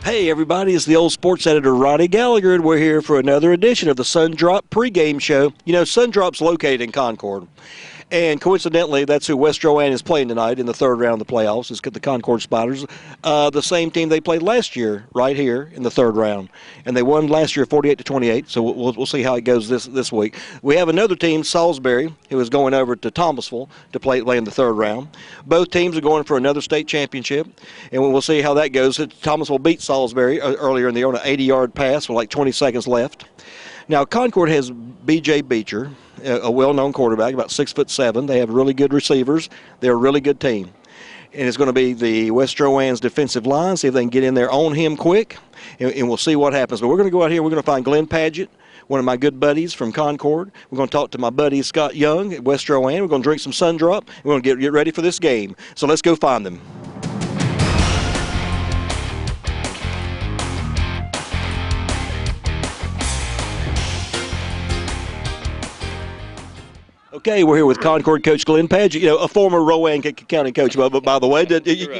Hey everybody, it's the old sports editor Ronnie Gallagher, and we're here for another edition of the Sundrop pregame show. You know, Sundrop's located in Concord, and coincidentally, that's who West Rowan is playing tonight in the third round of the playoffs. It's the Concord Spiders, the same team they played last year right here in the third round, and they won last year 48-28. So we'll see how it goes this week. We have another team, Salisbury, who is going over to Thomasville to play in the third round. Both teams are going for another state championship, and we'll see how that goes. Thomasville beat Salisbury earlier in the year on an 80-yard pass with like 20 seconds left. Now, Concord has B.J. Beecher, a well-known quarterback, about 6'7". They have really good receivers. They're a really good team. And it's going to be the West Rowan's defensive line, see if they can get in there on him quick, and we'll see what happens. But we're going to go out here. We're going to find Glen Paget, one of my good buddies from Concord. We're going to talk to my buddy Scott Young at West Rowan. We're going to drink some Sundrop. We're going to get ready for this game. So let's go find them. Okay, we're here with Concord coach Glen Paget, a former Rowan County coach, but by the way,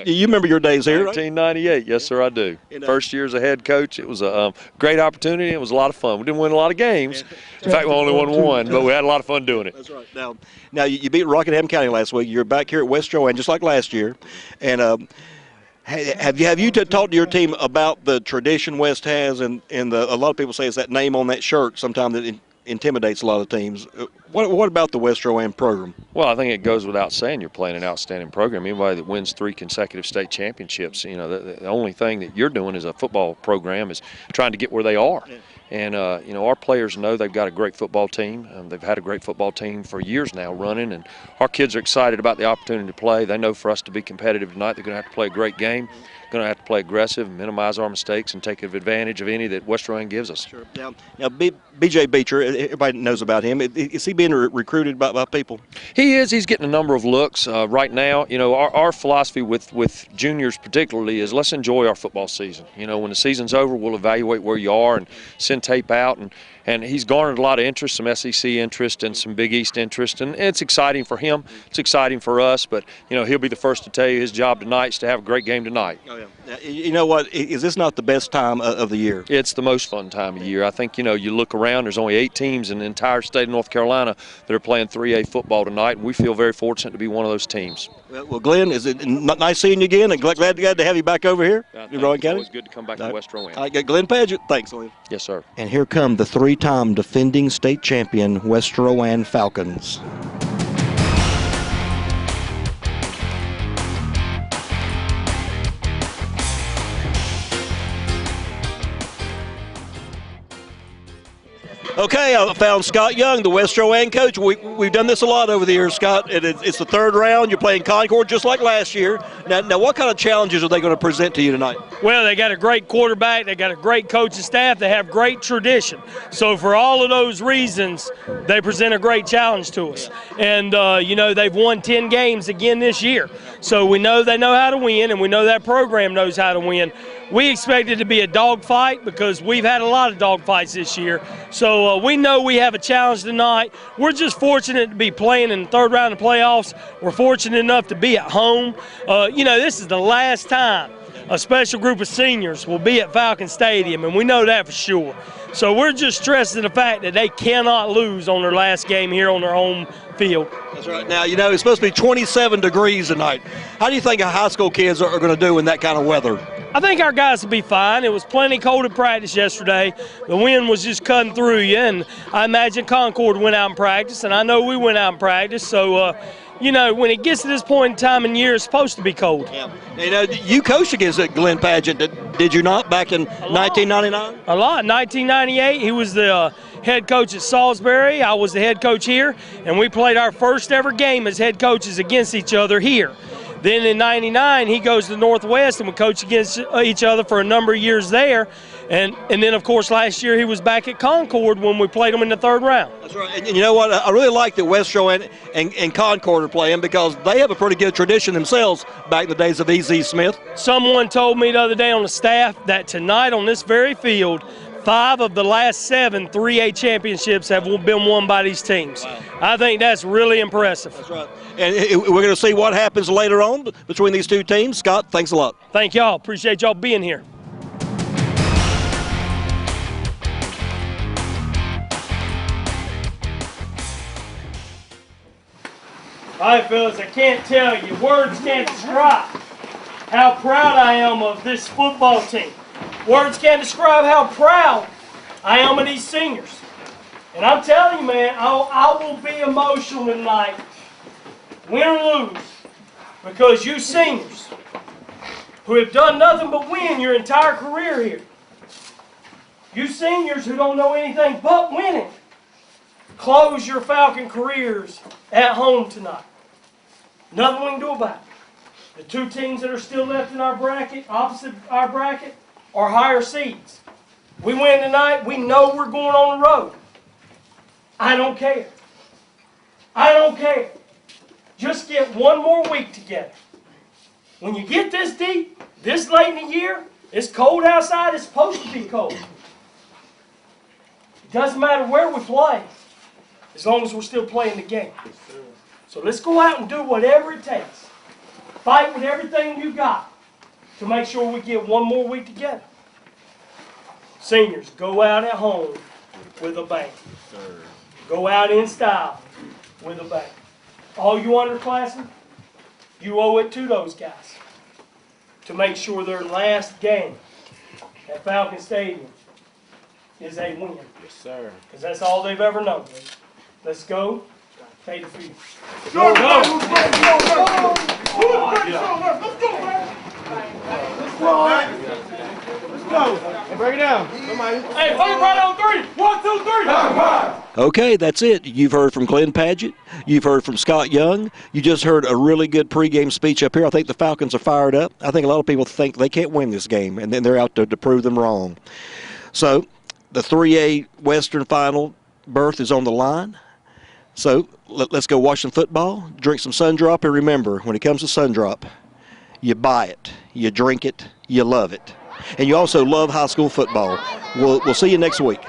you remember your days here, right? 1998, yes, sir, I do. First year as a head coach, it was a great opportunity. It was a lot of fun. We didn't win a lot of games. In fact, we only won one, but we had a lot of fun doing it. That's right. Now you beat Rockingham County last week. You're back here at West Rowan just like last year. And have you talked to your team about the tradition West has, and a lot of people say it's that name on that shirt sometimes that intimidates a lot of teams. What about the West Rowan program? Well, I think it goes without saying you're playing an outstanding program. Anybody that wins 3 consecutive state championships, the only thing that you're doing as a football program is trying to get where they are. Yeah. And, our players know they've got a great football team. They've had a great football team for years now running, and our kids are excited about the opportunity to play. They know for us to be competitive tonight, they're going to have to play a great game. Going to have to play aggressive, minimize our mistakes, and take advantage of any that West Rowan gives us. Sure. Now B.J. Beecher, everybody knows about him. Is he being recruited by people? He is. He's getting a number of looks right now. Our philosophy with juniors particularly is let's enjoy our football season. When the season's over, we'll evaluate where you are and send tape out. And he's garnered a lot of interest, some SEC interest and some Big East interest, and it's exciting for him. It's exciting for us, but he'll be the first to tell you his job tonight is to have a great game tonight. Oh yeah. Now, you know what? Is this not the best time of the year? It's the most fun time of year. I think you look around. There's only 8 teams in the entire state of North Carolina that are playing 3A football tonight, and we feel very fortunate to be one of those teams. Well, Glenn, is it nice seeing you again? And glad to have you back over here in Rowan County. It's always good to come back to West Rowan. I got Glen Paget. Thanks, Glenn. Yes, sir. And here come the 3-time defending state champion West Rowan Falcons. Okay, I found Scott Young, the West Rowan coach. We've done this a lot over the years, Scott. It's the third round. You're playing Concord just like last year. Now, what kind of challenges are they going to present to you tonight? Well, they got a great quarterback. They got a great coaching staff. They have great tradition. So for all of those reasons, they present a great challenge to us. And, they've won 10 games again this year. So we know they know how to win, and we know that program knows how to win. We expect it to be a dogfight because we've had a lot of dogfights this year. So we know we have a challenge tonight. We're just fortunate to be playing in the third round of playoffs. We're fortunate enough to be at home. This is the last time a special group of seniors will be at Falcon Stadium, and we know that for sure. So we're just stressing the fact that they cannot lose on their last game here on their home field. That's right. Now, it's supposed to be 27 degrees tonight. How do you think our high school kids are going to do in that kind of weather? I think our guys will be fine. It was plenty cold at practice yesterday. The wind was just cutting through you, and I imagine Concord went out and practiced, and I know we went out and practiced. So, when it gets to this point in time in year, it's supposed to be cold. Yeah. You coached against Glen Paget, did you not, back in 1999? A lot. 1998, he was the head coach at Salisbury. I was the head coach here, and we played our first ever game as head coaches against each other here. Then in 99, he goes to Northwest, and we coach against each other for a number of years there. And then, of course, last year he was back at Concord when we played them in the third round. That's right. And you know what? I really like that West Rowan and Concord are playing because they have a pretty good tradition themselves back in the days of E.Z. Smith. Someone told me the other day on the staff that tonight on this very field, 5 of the last 7 3A championships have been won by these teams. Wow. I think that's really impressive. That's right. And we're going to see what happens later on between these two teams. Scott, thanks a lot. Thank y'all. Appreciate y'all being here. All right, fellas, I can't tell you. Words can't describe how proud I am of this football team. Words can't describe how proud I am of these seniors. And I'm telling you, man, I will be emotional tonight, win or lose, because you seniors who have done nothing but win your entire career here, you seniors who don't know anything but winning, close your Falcon careers at home tonight. Nothing we can do about it. The two teams that are still left in our bracket, opposite our bracket, are higher seeds. We win tonight, we know we're going on the road. I don't care. I don't care. Just get one more week together. When you get this deep, this late in the year, it's cold outside, it's supposed to be cold. It doesn't matter where we play, as long as we're still playing the game. So let's go out and do whatever it takes. Fight with everything you got to make sure we get one more week together. Seniors, go out at home with a bang. Go out in style with a bang. All you underclassmen, you owe it to those guys to make sure their last game at Falcon Stadium is a win. Yes, sir. Because that's all they've ever known. Let's go. Pay the fee. Go, go. Let's go. Hey, break it down. Hey, play it right on 3. 1, 2, 3. Okay, that's it. You've heard from Glen Padgett. You've heard from Scott Young. You just heard a really good pregame speech up here. I think the Falcons are fired up. I think a lot of people think they can't win this game, and then they're out to prove them wrong. So the 3A Western Final berth is on the line. So let's go watch some football, drink some Sundrop, and remember, when it comes to Sundrop, you buy it, you drink it, you love it. And you also love high school football. We'll see you next week.